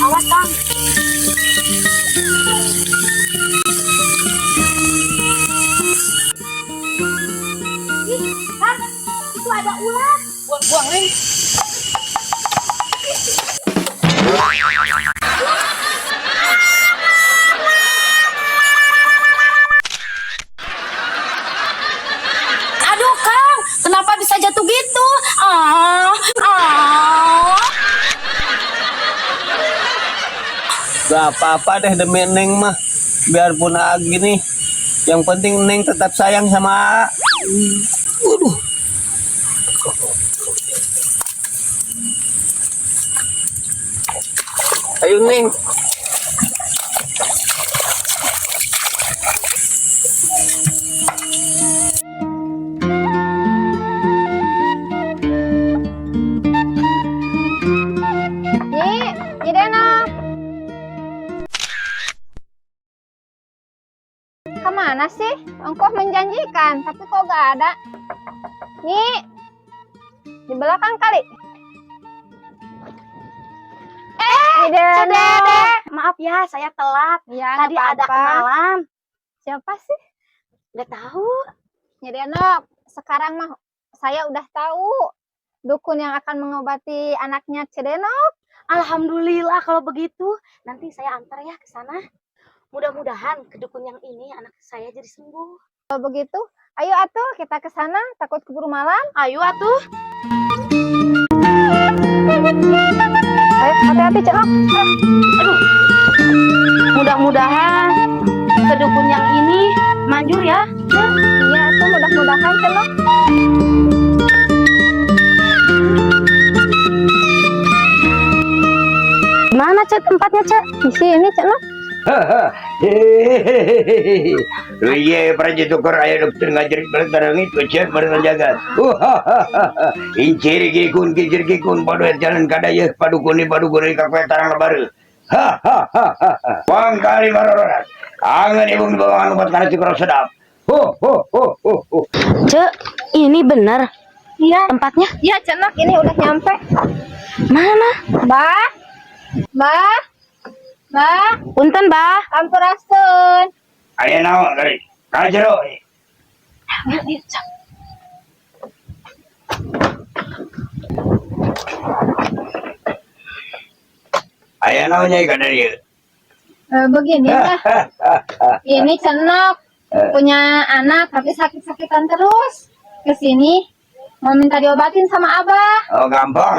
Awas Kang. Ih, Kang, itu ada ular. Buang-buang, Neng. Aduh Kang, kenapa bisa jatuh gitu? Ah, ah. Gak apa-apa deh demi Neng mah. Biarpun gini, yang penting Neng tetap sayang sama A. Waduh. Ayo Neng. Dena. Kemana sih? Engkau menjanjikan, tapi kok gak ada. Nih, di belakang kali. Dena. Maaf ya, saya telat. Ya, Tadi ada kenalan. Siapa sih? Nggak tahu. Dena, sekarang mah saya udah tahu dukun yang akan mengobati anaknya Cedenok. Alhamdulillah kalau begitu. Nanti saya antar ya ke sana. Mudah-mudahan ke dukun yang ini anak saya jadi sembuh. Kalau begitu, ayo atuh kita ke sana, takut keburu malam. Ayo atuh. Ayo, hati-hati Cenok. Aduh. Mudah-mudahan ke dukun yang ini manjur ya. Iya, tuh mudah-mudahan Cenok. Mana Cek tempatnya Cek? Di sini Cenok. Hehehe, iya pernah tukar ayah dokter ngajarin bertarung itu cek merenang jagat. Incir gikun kicir gikun padu jalan kadaya padukuni kakwe tarang lebar. Hahaha, wang kali marorat. Angan ibu bawa obat karena cukup sedap. Cek, ini benar Iya, tempatnya? iya Cenok, ini udah nyampe. Mana? Mbah, Mbah, Mbah, Punten, Bah. ampurasun. Ayah nawa kali. Kajero. Ayah nawanya ikan dari. Begini Mbah, ini Cenok punya anak tapi sakit-sakitan terus. Kesini mau minta diobatin sama Abah. Oh gampang.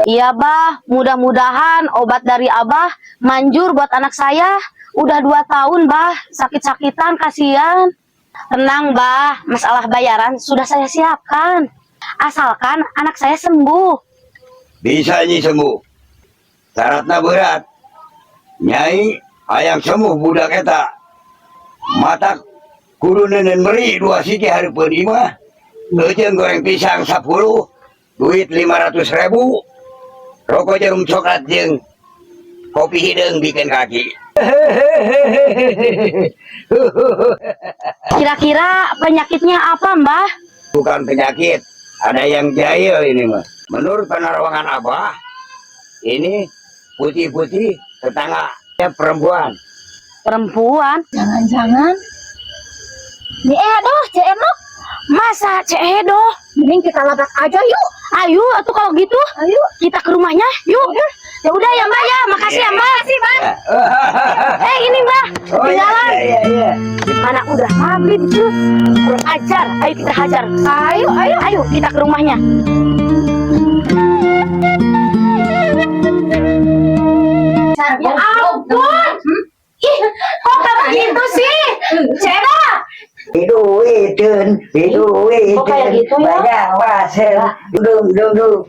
Iya, Bah. Mudah-mudahan obat dari Abah manjur buat anak saya. Udah 2 tahun, Bah. Sakit-sakitan, kasihan. Tenang, Bah. Masalah bayaran sudah saya siapkan. Asalkan anak saya sembuh. Bisa nyi sembuh. Syaratnya berat. Nyai ayang sembuh budak eta. Mata kudu nenen beri 2 siki hari penima. Ngejeng goreng pisang 10. Duit 500.000. Rokok jarum coklat jeung kopi hidung bikin kaki. Kira-kira penyakitnya apa, Mbah? Bukan penyakit. Ada yang jahil ini mah. Menurut penerawangan Abah, ini putih-putih tetangganya perempuan. Perempuan? Jangan-jangan ini Edoh, Cek Enok. Masa Cek Edo? Mending kita labrak aja yuk. Ayo, atuh kalau gitu. Ayo. Kita ke rumahnya, yuk. Ya udah ya, Mbak ya. Makasih ya, Mbak. Makasih, Bang. Ini, Mbak. Oh Di jalan. iya. Mana udah maghrib, cuy. Kurang ajar. Ayo kita hajar. Ayo kita ke rumahnya. Ya ampun. Ih, kok kamu gitu sih? Cera. Hiduin, Kok kayak gitu ya? banyak pasir, duduk,